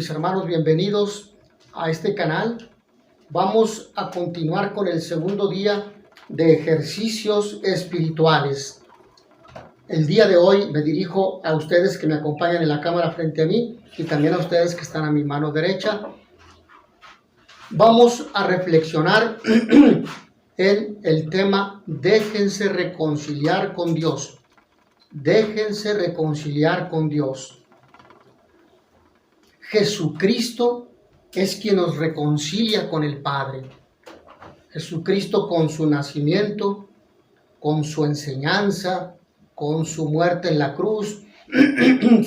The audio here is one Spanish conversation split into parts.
Mis hermanos, bienvenidos a este canal. Vamos a continuar con el segundo día de ejercicios espirituales. El día de hoy me dirijo a ustedes que me acompañan en la cámara frente a mí y también a ustedes que están a mi mano derecha. Vamos a reflexionar en el tema déjense reconciliar con Dios. Déjense reconciliar con Dios. Jesucristo es quien nos reconcilia con el Padre. Jesucristo, con su nacimiento, con su enseñanza, con su muerte en la cruz,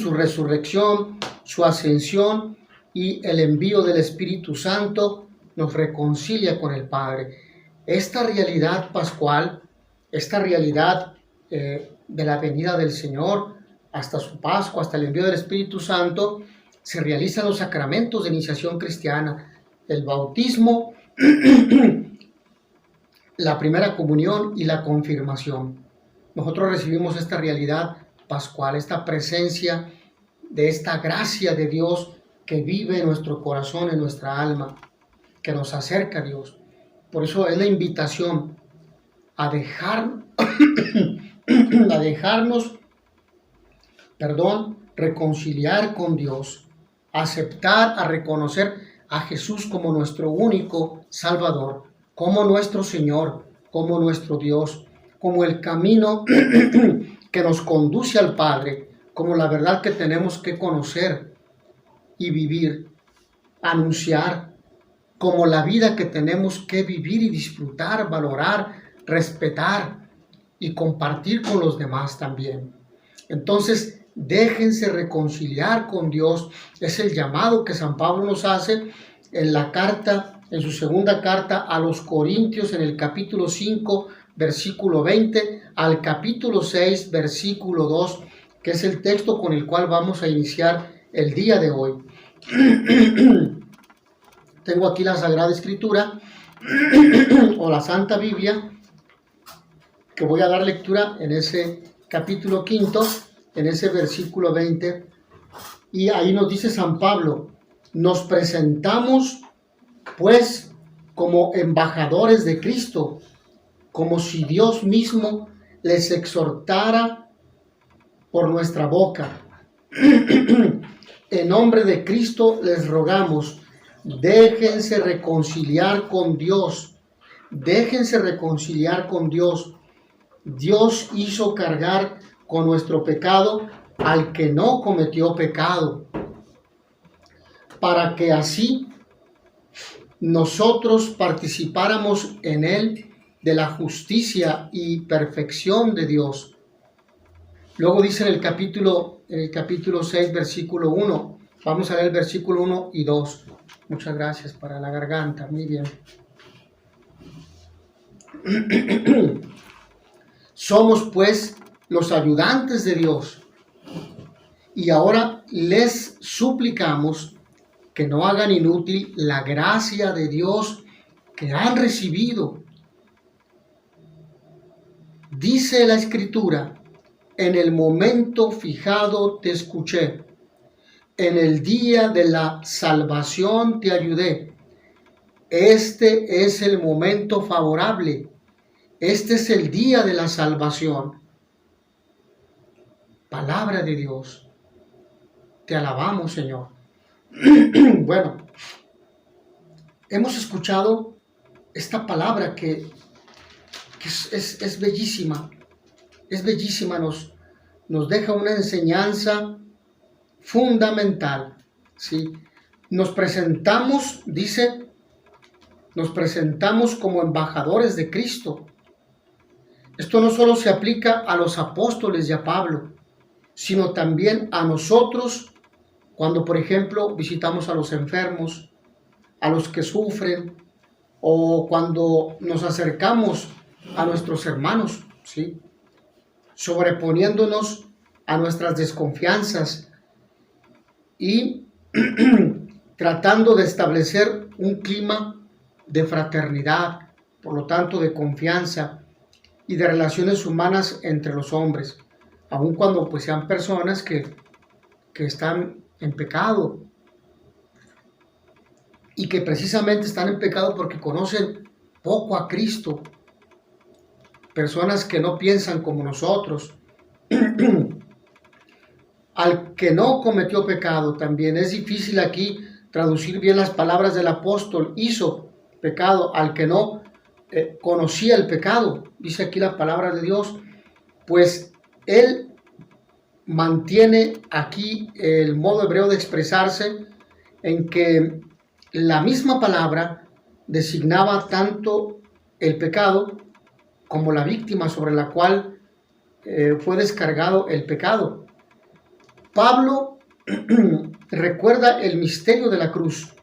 su resurrección, su ascensión y el envío del Espíritu Santo, nos reconcilia con el Padre. Esta realidad pascual, esta realidad de la venida del Señor hasta su Pascua, hasta el envío del Espíritu Santo, se realizan los sacramentos de iniciación cristiana, el bautismo, la primera comunión y la confirmación. Nosotros recibimos esta realidad pascual, esta presencia de esta gracia de Dios que vive en nuestro corazón, en nuestra alma, que nos acerca a Dios. Por eso es la invitación a dejarnos reconciliar con Dios, aceptar, a reconocer a Jesús como nuestro único Salvador, como nuestro Señor, como nuestro Dios, como el camino que nos conduce al Padre, como la verdad que tenemos que conocer y vivir, anunciar, como la vida que tenemos que vivir y disfrutar, valorar, respetar y compartir con los demás también. Entonces, déjense reconciliar con Dios. Es el llamado que San Pablo nos hace en la carta, en su segunda carta a los Corintios, en el capítulo 5, versículo 20, al capítulo 6, versículo 2, que es el texto con el cual vamos a iniciar el día de hoy. Tengo aquí la Sagrada Escritura o la Santa Biblia, que voy a dar lectura en ese capítulo 5, en ese versículo 20, y ahí nos dice San Pablo: nos presentamos pues como embajadores de Cristo, como si Dios mismo les exhortara por nuestra boca. En nombre de Cristo les rogamos, déjense reconciliar con Dios. Déjense reconciliar con Dios. Dios hizo cargar con nuestro pecado al que no cometió pecado, para que así nosotros participáramos en él de la justicia y perfección de Dios. Luego dice en el capítulo 6, versículo 1, vamos a leer el versículo 1 y 2. Muchas gracias para la garganta, muy bien. Somos pues los ayudantes de Dios, y ahora les suplicamos que no hagan inútil la gracia de Dios que han recibido. Dice la Escritura: en el momento fijado te escuché, en el día de la salvación te ayudé. Este es el momento favorable, este es el día de la salvación. Palabra de Dios. Te alabamos, Señor. Bueno, hemos escuchado esta palabra que es bellísima. Es bellísima, nos deja una enseñanza fundamental, ¿sí? Nos presentamos, dice, nos presentamos como embajadores de Cristo. Esto no solo se aplica a los apóstoles y a Pablo, sino también a nosotros cuando, por ejemplo, visitamos a los enfermos, a los que sufren, o cuando nos acercamos a nuestros hermanos, ¿sí? Sobreponiéndonos a nuestras desconfianzas y tratando de establecer un clima de fraternidad, por lo tanto de confianza y de relaciones humanas entre los hombres, aun cuando pues sean personas que están en pecado, y que precisamente están en pecado porque conocen poco a Cristo. Personas que no piensan como nosotros. Al que no cometió pecado también. Es difícil aquí traducir bien las palabras del apóstol. Hizo pecado al que no conocía el pecado. Dice aquí la palabra de Dios. Pues él mantiene aquí el modo hebreo de expresarse en que la misma palabra designaba tanto el pecado como la víctima sobre la cual fue descargado el pecado. Pablo recuerda el misterio de la cruz.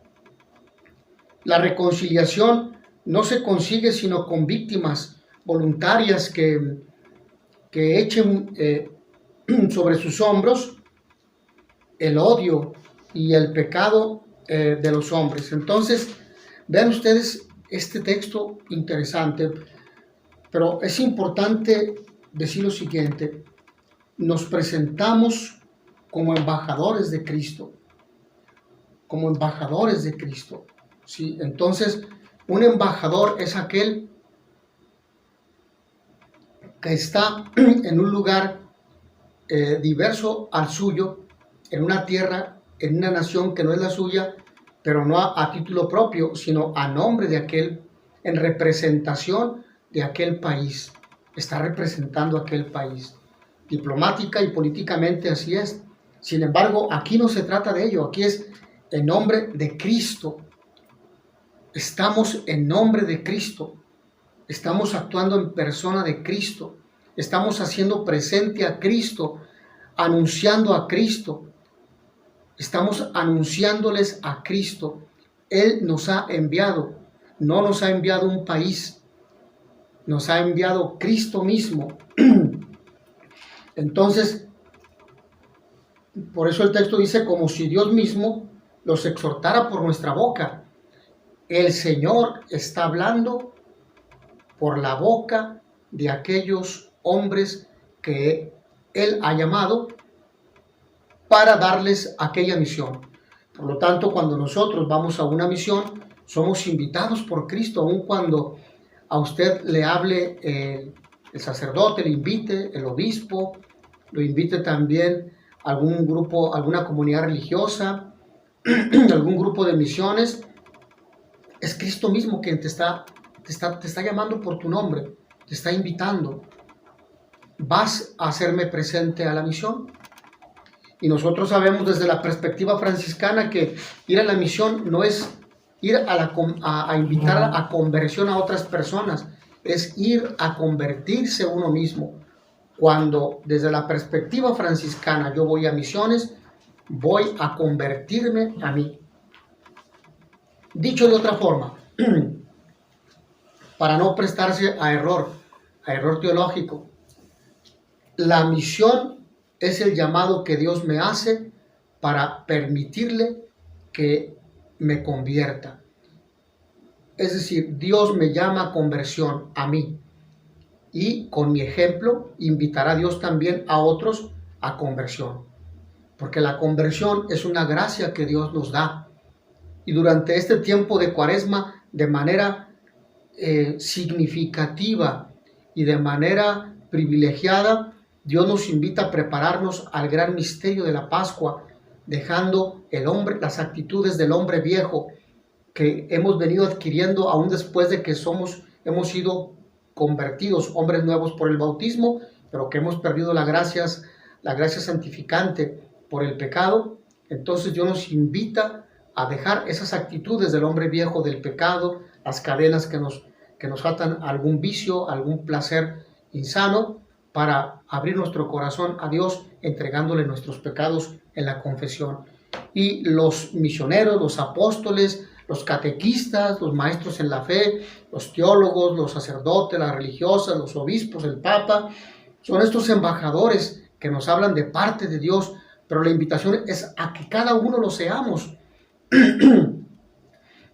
La reconciliación no se consigue sino con víctimas voluntarias que echen sobre sus hombros el odio y el pecado de los hombres. Entonces, vean ustedes este texto interesante, pero es importante decir lo siguiente: nos presentamos como embajadores de Cristo, como embajadores de Cristo, ¿sí? Entonces, un embajador es aquel que está en un lugar diverso al suyo, en una tierra, en una nación que no es la suya, pero no a título propio, sino a nombre de aquel, en representación de aquel país. Está representando a aquel país. Diplomática y políticamente así es. Sin embargo, aquí no se trata de ello, aquí es en nombre de Cristo. Estamos en nombre de Cristo. Estamos actuando en persona de Cristo. Estamos haciendo presente a Cristo, anunciando a Cristo. Estamos anunciándoles a Cristo. Él nos ha enviado. No nos ha enviado un país. Nos ha enviado Cristo mismo. Entonces, por eso el texto dice, como si Dios mismo los exhortara por nuestra boca. El Señor está hablando por la boca de aquellos hombres que Él ha llamado para darles aquella misión. Por lo tanto, cuando nosotros vamos a una misión, somos invitados por Cristo, aun cuando a usted le hable el sacerdote, le invite el obispo, lo invite también algún grupo, alguna comunidad religiosa, algún grupo de misiones. Es Cristo mismo quien te está llamando por tu nombre, te está invitando. ¿Vas a hacerme presente a la misión? Y nosotros sabemos desde la perspectiva franciscana que ir a la misión no es ir a invitar a conversión a otras personas, es ir a convertirse uno mismo. Cuando desde la perspectiva franciscana yo voy a misiones, voy a convertirme a mí. Dicho de otra forma, para no prestarse a error teológico, la misión es el llamado que Dios me hace para permitirle que me convierta. Es decir, Dios me llama a conversión a mí. Y con mi ejemplo invitará a Dios también a otros a conversión. Porque la conversión es una gracia que Dios nos da. Y durante este tiempo de Cuaresma, de manera significativa y de manera privilegiada, Dios nos invita a prepararnos al gran misterio de la Pascua, dejando las actitudes del hombre viejo que hemos venido adquiriendo aún después de que hemos sido convertidos, hombres nuevos por el bautismo, pero que hemos perdido la gracia santificante por el pecado. Entonces Dios nos invita a dejar esas actitudes del hombre viejo, del pecado, las cadenas que nos atan a algún vicio, a algún placer insano, para abrir nuestro corazón a Dios, entregándole nuestros pecados en la confesión. Y los misioneros, los apóstoles, los catequistas, los maestros en la fe, los teólogos, los sacerdotes, las religiosas, los obispos, el Papa, son estos embajadores que nos hablan de parte de Dios, pero la invitación es a que cada uno lo seamos.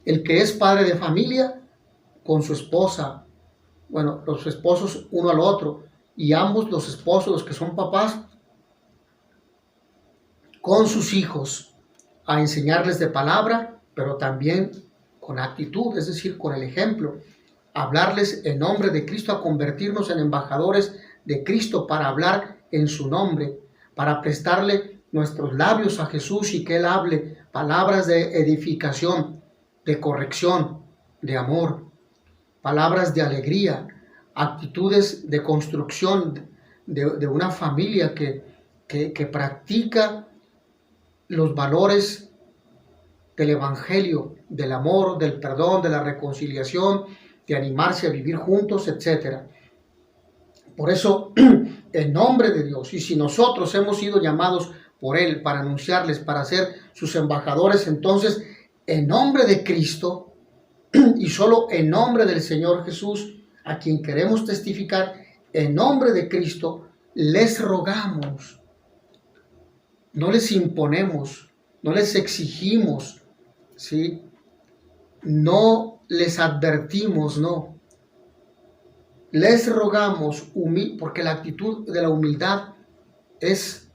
El que es padre de familia con su esposa, bueno, los esposos uno al otro, y ambos los esposos, los que son papás, con sus hijos, a enseñarles de palabra, pero también con actitud, es decir, con el ejemplo. Hablarles en nombre de Cristo, a convertirnos en embajadores de Cristo para hablar en su nombre, para prestarle nuestros labios a Jesús y que Él hable palabras de edificación, de corrección, de amor, palabras de alegría, actitudes de construcción de una familia que practica los valores del Evangelio, del amor, del perdón, de la reconciliación, de animarse a vivir juntos, etc. Por eso, en nombre de Dios, y si nosotros hemos sido llamados por Él para anunciarles, para ser sus embajadores, entonces, en nombre de Cristo, y solo en nombre del Señor Jesús, a quien queremos testificar, en nombre de Cristo, les rogamos, no les imponemos, no les exigimos, ¿sí? No les advertimos, no. Les rogamos, porque la actitud de la humildad es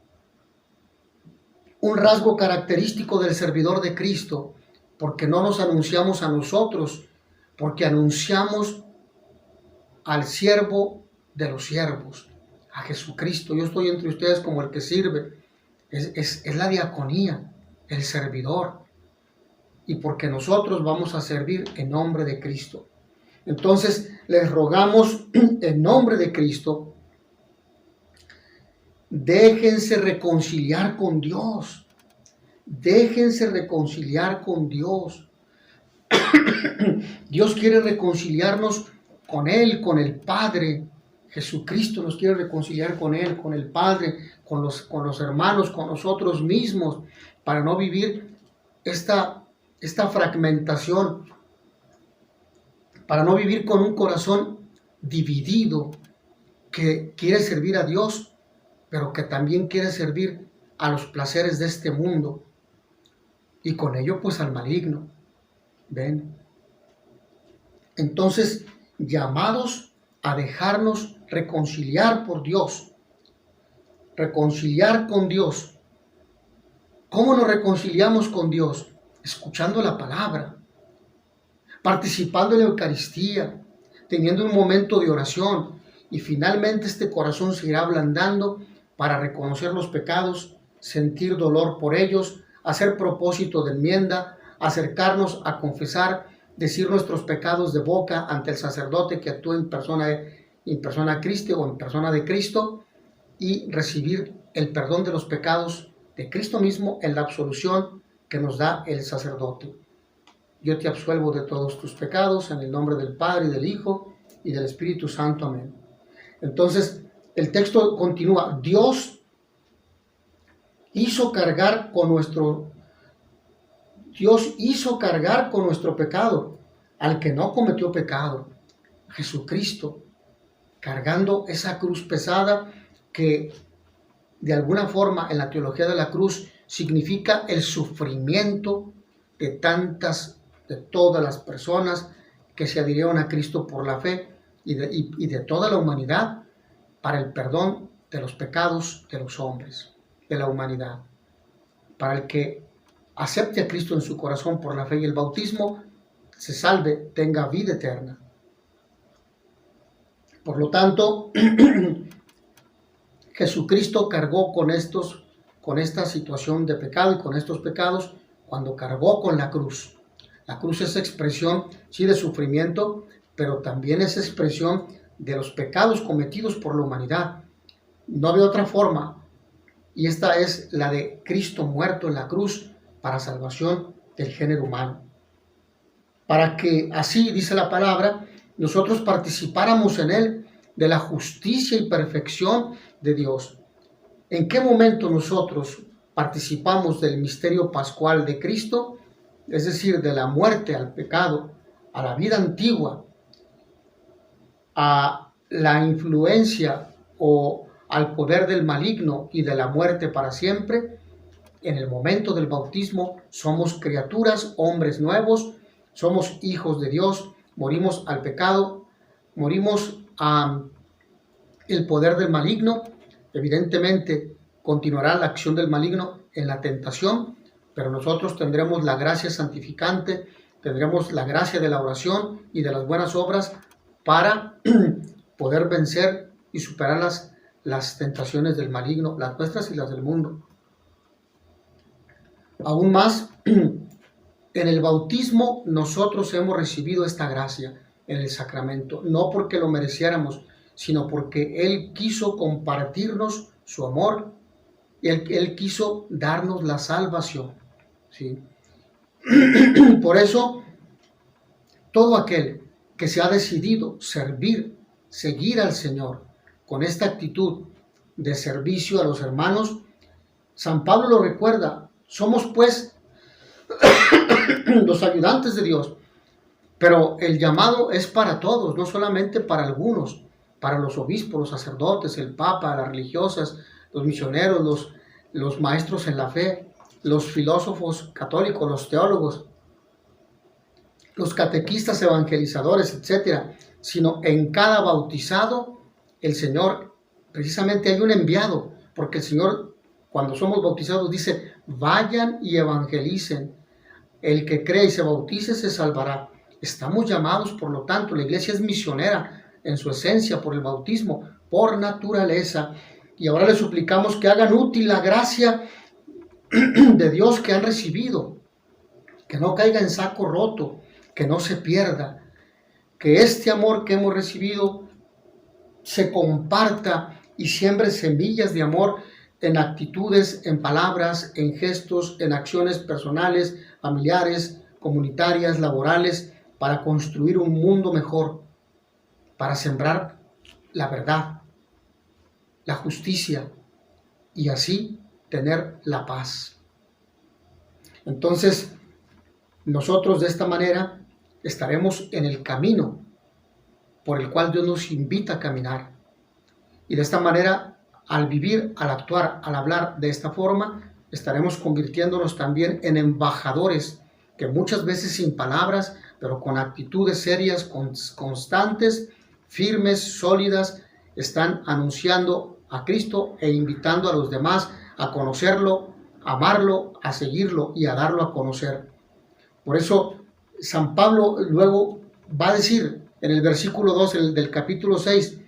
un rasgo característico del servidor de Cristo, porque no nos anunciamos a nosotros, porque anunciamos al siervo de los siervos, a Jesucristo. Yo estoy entre ustedes como el que sirve. Es la diaconía, el servidor. Y porque nosotros vamos a servir en nombre de Cristo. Entonces, les rogamos en nombre de Cristo, déjense reconciliar con Dios. Déjense reconciliar con Dios. Dios quiere reconciliarnos con Él, con el Padre. Jesucristo nos quiere reconciliar con Él, con el Padre, con los hermanos, con nosotros mismos, para no vivir esta fragmentación, para no vivir con un corazón dividido que quiere servir a Dios, pero que también quiere servir a los placeres de este mundo y con ello pues al maligno. ¿Ven? Entonces, llamados a dejarnos reconciliar por Dios, reconciliar con Dios. ¿Cómo nos reconciliamos con Dios? Escuchando la palabra, participando en la Eucaristía, teniendo un momento de oración, y finalmente este corazón se irá ablandando para reconocer los pecados, sentir dolor por ellos, hacer propósito de enmienda, acercarnos a confesar, decir nuestros pecados de boca ante el sacerdote que actúa en persona Cristo o en persona de Cristo, y recibir el perdón de los pecados de Cristo mismo en la absolución que nos da el sacerdote. Yo te absuelvo de todos tus pecados en el nombre del Padre, y del Hijo, y del Espíritu Santo. Amén. Entonces, el texto continúa. Dios hizo cargar con nuestro pecado al que no cometió pecado, Jesucristo, cargando esa cruz pesada que de alguna forma en la teología de la cruz significa el sufrimiento de todas las personas que se adhirieron a Cristo por la fe y de toda la humanidad para el perdón de los pecados de los hombres, de la humanidad. Para el que acepte a Cristo en su corazón por la fe y el bautismo, se salve, tenga vida eterna. Por lo tanto, Jesucristo cargó con esta situación de pecado y con estos pecados cuando cargó con la cruz. La cruz es expresión, sí, de sufrimiento, pero también es expresión de los pecados cometidos por la humanidad. No había otra forma, y esta es la de Cristo muerto en la cruz para salvación del género humano. Para que así, dice la palabra, nosotros participáramos en Él de la justicia y perfección de Dios. ¿En qué momento nosotros participamos del misterio pascual de Cristo? Es decir, de la muerte al pecado, a la vida antigua, a la influencia o al poder del maligno y de la muerte para siempre. En el momento del bautismo somos criaturas, hombres nuevos, somos hijos de Dios, morimos al pecado, morimos al poder del maligno. Evidentemente continuará la acción del maligno en la tentación, pero nosotros tendremos la gracia santificante tendremos la gracia de la oración y de las buenas obras para poder vencer y superar las tentaciones del maligno, las nuestras y las del mundo. Aún más, en el bautismo nosotros hemos recibido esta gracia en el sacramento, no porque lo mereciéramos, sino porque Él quiso compartirnos su amor y Él quiso darnos la salvación, ¿sí? Por eso, todo aquel que se ha decidido servir, seguir al Señor con esta actitud de servicio a los hermanos, San Pablo lo recuerda, somos pues los ayudantes de Dios, pero el llamado es para todos, no solamente para algunos, para los obispos, los sacerdotes, el papa, las religiosas, los misioneros, los maestros en la fe, los filósofos católicos, los teólogos, los catequistas, evangelizadores, etcétera, sino en cada bautizado, el Señor, precisamente hay un enviado, porque el Señor, cuando somos bautizados, dice, vayan y evangelicen. El que cree y se bautice se salvará. Estamos llamados, por lo tanto, la iglesia es misionera en su esencia por el bautismo, por naturaleza. Y ahora le suplicamos que hagan útil la gracia de Dios que han recibido, que no caiga en saco roto, que no se pierda, que este amor que hemos recibido se comparta y siembre semillas de amor en actitudes, en palabras, en gestos, en acciones personales, familiares, comunitarias, laborales, para construir un mundo mejor, para sembrar la verdad, la justicia y así tener la paz. Entonces, nosotros de esta manera estaremos en el camino por el cual Dios nos invita a caminar. Y de esta manera, al vivir, al actuar, al hablar de esta forma, estaremos convirtiéndonos también en embajadores que muchas veces sin palabras, pero con actitudes serias, constantes, firmes, sólidas, están anunciando a Cristo e invitando a los demás a conocerlo, a amarlo, a seguirlo y a darlo a conocer. Por eso San Pablo luego va a decir en el versículo 2 del capítulo 6,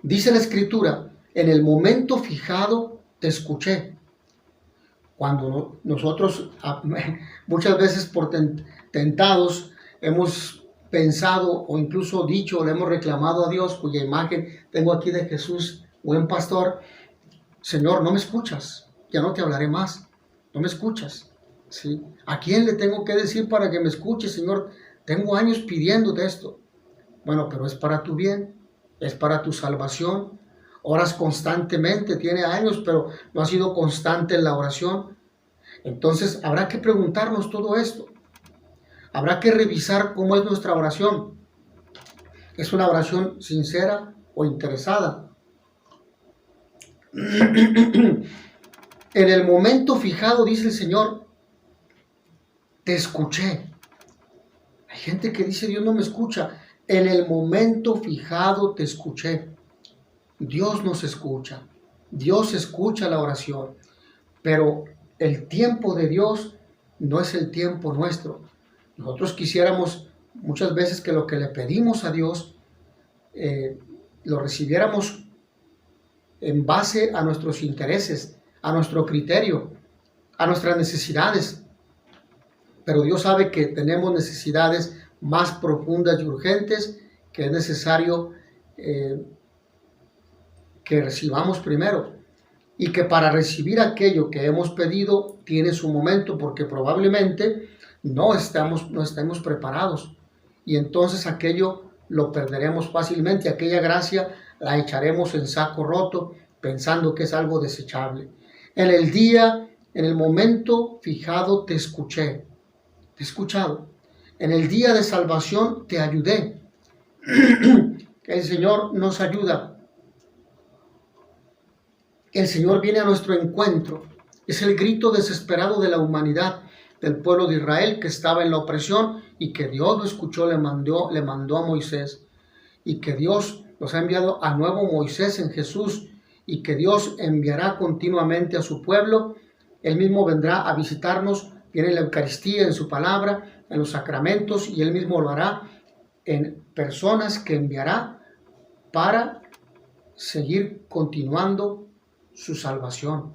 dice la Escritura, en el momento fijado te escuché. Cuando nosotros muchas veces por tentados hemos pensado o incluso dicho, le hemos reclamado a Dios, cuya imagen tengo aquí de Jesús, buen pastor, Señor, no me escuchas, ya no te hablaré más, no me escuchas, ¿sí? ¿A quién le tengo que decir para que me escuche, Señor? Tengo años pidiéndote esto. Bueno, pero es para tu bien, es para tu salvación. Oras constantemente, tiene años, pero no ha sido constante en la oración. Entonces, habrá que preguntarnos todo esto. Habrá que revisar cómo es nuestra oración. ¿Es una oración sincera o interesada? En el momento fijado, dice el Señor, te escuché. Hay gente que dice, Dios no me escucha. En el momento fijado te escuché. Dios nos escucha. Dios escucha la oración. Pero el tiempo de Dios no es el tiempo nuestro. Nosotros quisiéramos muchas veces que lo que le pedimos a Dios lo recibiéramos en base a nuestros intereses, a nuestro criterio, a nuestras necesidades. Pero Dios sabe que tenemos necesidades más profundas y urgentes que es necesario que recibamos primero. Y que para recibir aquello que hemos pedido tiene su momento, porque probablemente no estemos preparados. Y entonces aquello lo perderemos fácilmente, aquella gracia la echaremos en saco roto, pensando que es algo desechable. En el momento fijado te escuché, te he escuchado. En el día de salvación te ayudé. El Señor nos ayuda. El Señor viene a nuestro encuentro. Es el grito desesperado de la humanidad, del pueblo de Israel que estaba en la opresión y que Dios lo escuchó, le mandó a Moisés. Y que Dios nos ha enviado a nuevo Moisés en Jesús y que Dios enviará continuamente a su pueblo. Él mismo vendrá a visitarnos viene en la Eucaristía, en su palabra, en los sacramentos, y Él mismo lo hará en personas que enviará para seguir continuando su salvación.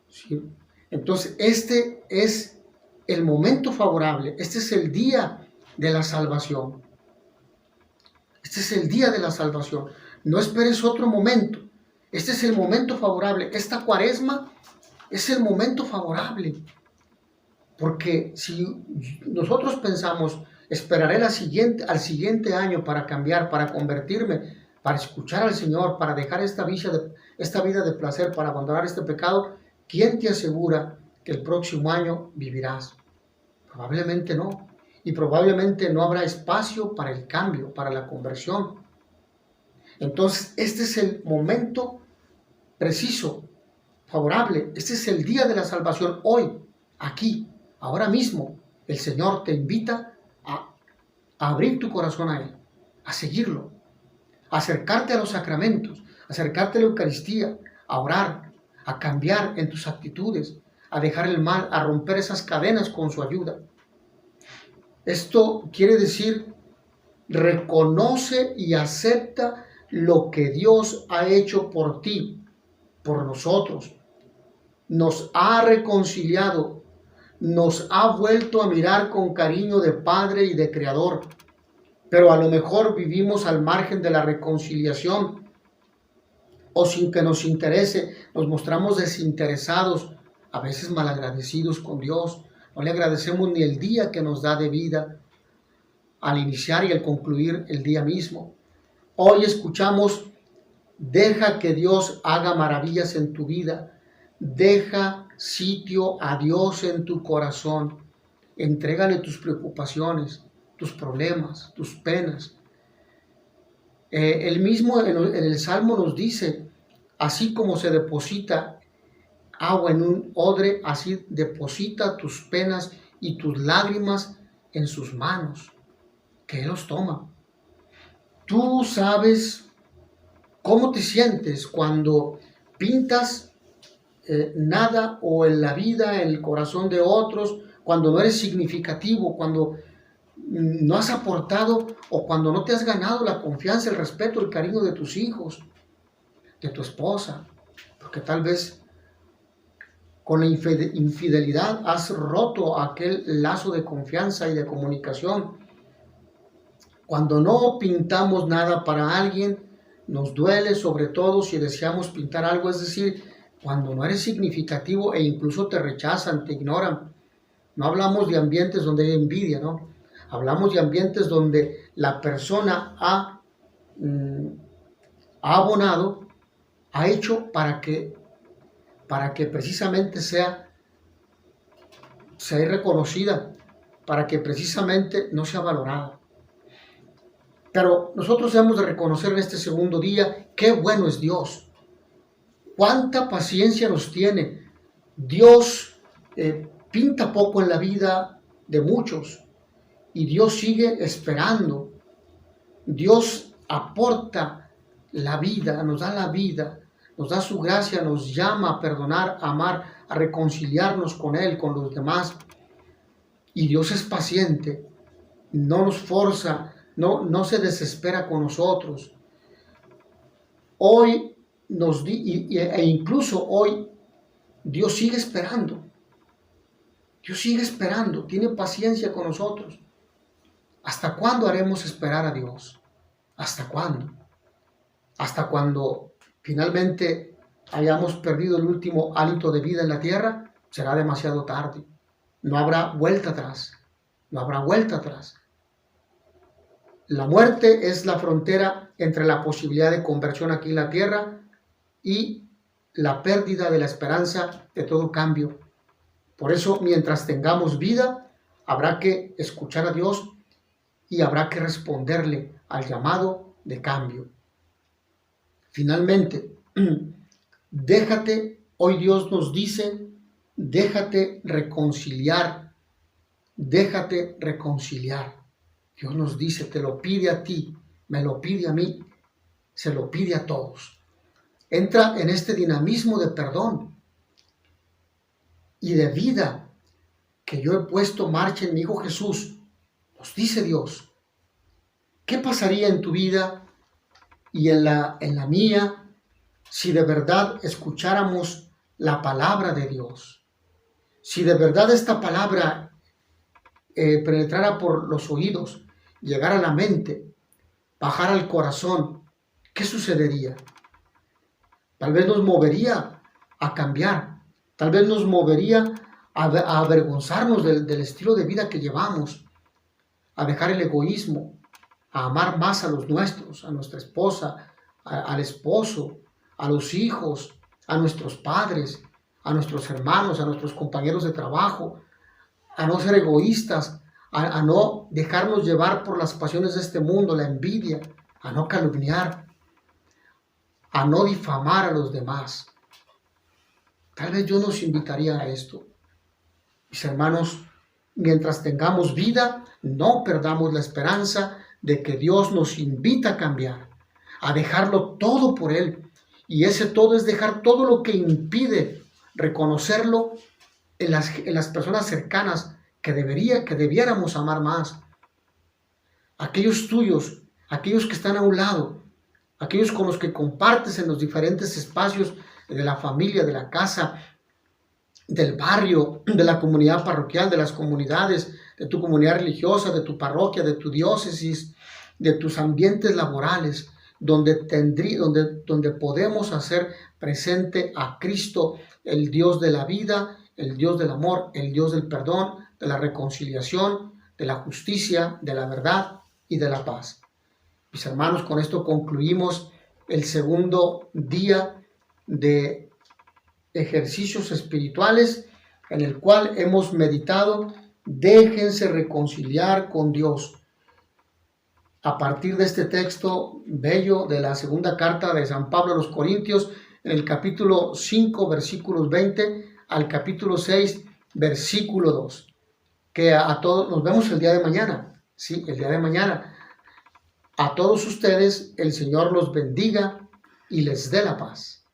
¿Sí? Entonces, este es el momento favorable, este es el día de la salvación. Este es el día de la salvación. No esperes otro momento. Este es el momento favorable. Esta Cuaresma es el momento favorable. Porque si nosotros pensamos, esperaré al siguiente año para cambiar, para convertirme, para escuchar al Señor, para dejar esta vida de placer, para abandonar este pecado, ¿quién te asegura que el próximo año vivirás? Probablemente no. Y probablemente no habrá espacio para el cambio, para la conversión. Entonces, este es el momento preciso, favorable. Este es el día de la salvación. Hoy, aquí, ahora mismo, el Señor te invita a abrir tu corazón a Él, a seguirlo, a acercarte a los sacramentos, a acercarte a la Eucaristía, a orar, a cambiar en tus actitudes, a dejar el mal, a romper esas cadenas con su ayuda. Esto quiere decir, reconoce y acepta lo que Dios ha hecho por ti, por nosotros. Nos ha reconciliado, nos ha vuelto a mirar con cariño de Padre y de Creador. Pero a lo mejor vivimos al margen de la reconciliación, o sin que nos interese, nos mostramos desinteresados, a veces malagradecidos con Dios. No le agradecemos ni el día que nos da de vida, al iniciar y al concluir el día mismo. Hoy escuchamos, deja que Dios haga maravillas en tu vida, deja sitio a Dios en tu corazón, entrégale tus preocupaciones, tus problemas, tus penas. Él mismo en el Salmo nos dice, así como se deposita agua en un odre, así deposita tus penas y tus lágrimas en sus manos, que Él los toma. Tú sabes cómo te sientes cuando pintas nada o en la vida, en el corazón de otros, cuando no eres significativo, cuando no has aportado o cuando no te has ganado la confianza, el respeto, el cariño de tus hijos, de tu esposa, porque tal vez con la infidelidad has roto aquel lazo de confianza y de comunicación. Cuando no pintamos nada para alguien, nos duele, sobre todo si deseamos pintar algo, es decir, cuando no eres significativo e incluso te rechazan, te ignoran. No hablamos de ambientes donde hay envidia, ¿no? Hablamos de ambientes donde la persona ha abonado, ha hecho para que precisamente sea reconocida, para que precisamente no sea valorada. Pero nosotros debemos de reconocer en este segundo día qué bueno es Dios, cuánta paciencia nos tiene. Dios pinta poco en la vida de muchos y Dios sigue esperando. Dios aporta la vida, nos da su gracia, nos llama a perdonar, a amar, a reconciliarnos con Él, con los demás. Y Dios es paciente, no nos forza, no se desespera con nosotros. Hoy e incluso hoy Dios sigue esperando. Dios sigue esperando, tiene paciencia con nosotros. ¿Hasta cuándo haremos esperar a Dios? ¿Hasta cuándo? Hasta cuando finalmente hayamos perdido el último hálito de vida en la tierra, será demasiado tarde. No habrá vuelta atrás. No habrá vuelta atrás. La muerte es la frontera entre la posibilidad de conversión aquí en la tierra y la pérdida de la esperanza de todo cambio. Por eso, mientras tengamos vida, habrá que escuchar a Dios y habrá que responderle al llamado de cambio. Finalmente, hoy Dios nos dice, déjate reconciliar, déjate reconciliar. Dios nos dice, te lo pide a ti, me lo pide a mí, se lo pide a todos. Entra en este dinamismo de perdón y de vida que yo he puesto marcha en mi Hijo Jesús, nos dice Dios, ¿qué pasaría en tu vida y en la mía si de verdad escucháramos la palabra de Dios? Si de verdad esta palabra penetrara por los oídos, llegara a la mente, bajara al corazón, ¿qué sucedería? Tal vez nos movería a cambiar, tal vez nos movería a avergonzarnos del estilo de vida que llevamos, a dejar el egoísmo, a amar más a los nuestros, a nuestra esposa, al esposo, a los hijos, a nuestros padres, a nuestros hermanos, a nuestros compañeros de trabajo, a no ser egoístas, a no dejarnos llevar por las pasiones de este mundo, la envidia, a no calumniar, a no difamar a los demás. Tal vez yo nos invitaría a esto. Mis hermanos, mientras tengamos vida, no perdamos la esperanza de que Dios nos invita a cambiar, a dejarlo todo por Él. Y ese todo es dejar todo lo que impide reconocerlo en las personas cercanas que debiéramos amar más. Aquellos tuyos, aquellos que están a un lado, aquellos con los que compartes en los diferentes espacios de la familia, de la casa, del barrio, de la comunidad parroquial, de las comunidades, de tu comunidad religiosa, de tu parroquia, de tu diócesis, de tus ambientes laborales, donde podemos hacer presente a Cristo, el Dios de la vida, el Dios del amor, el Dios del perdón, de la reconciliación, de la justicia, de la verdad y de la paz. Mis hermanos, con esto concluimos el segundo día de ejercicios espirituales en el cual hemos meditado, déjense reconciliar con Dios. A partir de este texto bello de la segunda carta de San Pablo a los Corintios, en el capítulo 5, versículos 20 al capítulo 6, versículo 2. Que a todos, nos vemos el día de mañana, sí, el día de mañana. A todos ustedes el Señor los bendiga y les dé la paz.